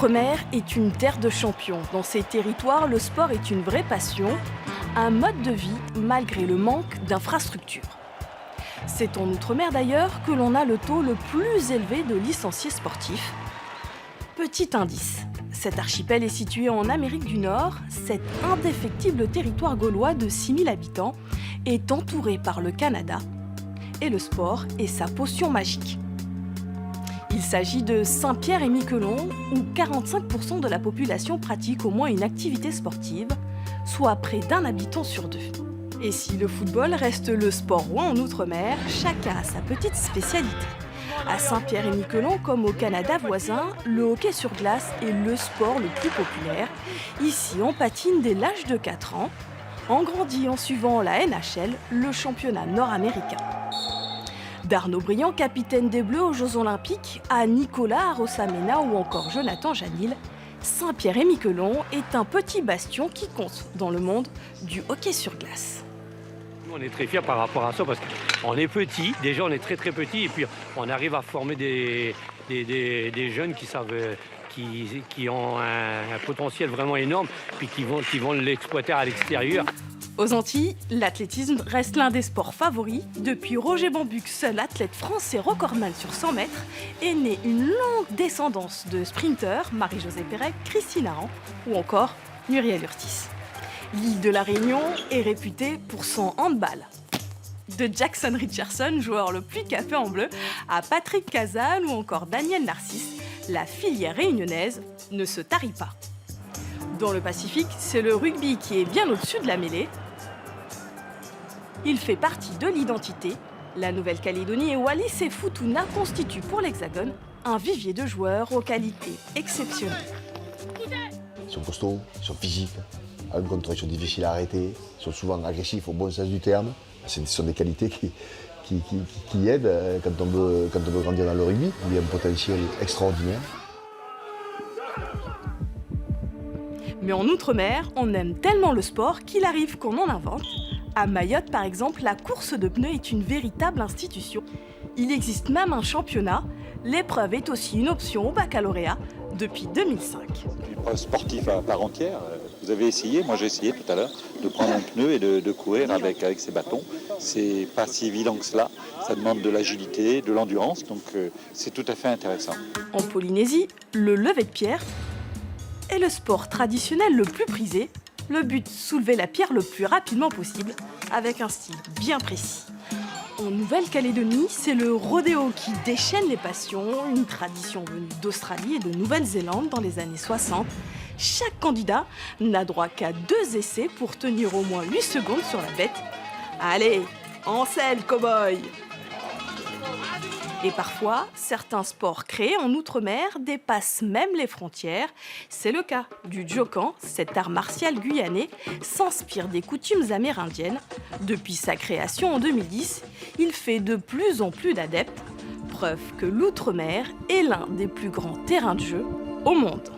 L'Outre-mer est une terre de champions. Dans ces territoires, le sport est une vraie passion, un mode de vie malgré le manque d'infrastructures. C'est en Outre-mer d'ailleurs que l'on a le taux le plus élevé de licenciés sportifs. Petit indice, cet archipel est situé en Amérique du Nord. Cet indéfectible territoire gaulois de 6000 habitants est entouré par le Canada et le sport est sa potion magique. Il s'agit de Saint-Pierre-et-Miquelon, où 45% de la population pratique au moins une activité sportive, soit près d'un habitant sur deux. Et si le football reste le sport roi en Outre-mer, chacun a sa petite spécialité. À Saint-Pierre-et-Miquelon, comme au Canada voisin, le hockey sur glace est le sport le plus populaire. Ici, on patine dès l'âge de 4 ans. On grandit en suivant la NHL, le championnat nord-américain. D'Arnaud Briand, capitaine des Bleus aux Jeux Olympiques, à Nicolas Arosamena ou encore Jonathan Janil, Saint-Pierre-et-Miquelon est un petit bastion qui compte dans le monde du hockey sur glace. On est très fiers par rapport à ça parce qu'on est petits, déjà on est très très petits et puis on arrive à former des jeunes qui savent, qui ont un potentiel vraiment énorme puis qui vont l'exploiter à l'extérieur. Aux Antilles, l'athlétisme reste l'un des sports favoris. Depuis Roger Bambuc, seul athlète français recordman sur 100 mètres, est née une longue descendance de sprinteurs, Marie-Josée Pérec, Christine Aran ou encore Muriel Urtis. L'île de la Réunion est réputée pour son handball. De Jackson Richardson, joueur le plus capé en bleu, à Patrick Casal ou encore Daniel Narcisse, la filière réunionnaise ne se tarit pas. Dans le Pacifique, c'est le rugby qui est bien au-dessus de la mêlée. Il fait partie de l'identité. La Nouvelle-Calédonie et Wallis et Futuna constituent pour l'Hexagone un vivier de joueurs aux qualités exceptionnelles. Ils sont costauds, ils sont physiques, à un contre, ils sont difficiles à arrêter, ils sont souvent agressifs au bon sens du terme. Ce sont des qualités qui aident quand on veut grandir dans le rugby. Il y a un potentiel extraordinaire. Mais en Outre-mer, on aime tellement le sport qu'il arrive qu'on en invente. À Mayotte, par exemple, la course de pneus est une véritable institution. Il existe même un championnat. L'épreuve est aussi une option au baccalauréat depuis 2005. Une épreuve sportive à part entière. Vous avez essayé, moi j'ai essayé tout à l'heure, de prendre un pneu et de courir avec ces bâtons. C'est pas si évident que cela. Ça demande de l'agilité, de l'endurance, donc c'est tout à fait intéressant. En Polynésie, le lever de pierre est le sport traditionnel le plus prisé. Le but, soulever la pierre le plus rapidement possible, avec un style bien précis. En Nouvelle-Calédonie, c'est le rodéo qui déchaîne les passions, une tradition venue d'Australie et de Nouvelle-Zélande dans les années 60. Chaque candidat n'a droit qu'à 2 essais pour tenir au moins 8 secondes sur la bête. Allez, en selle, cow-boy! Et parfois, certains sports créés en Outre-mer dépassent même les frontières. C'est le cas du Djokan. Cet art martial guyanais s'inspire des coutumes amérindiennes. Depuis sa création en 2010, il fait de plus en plus d'adeptes. Preuve que l'Outre-mer est l'un des plus grands terrains de jeu au monde.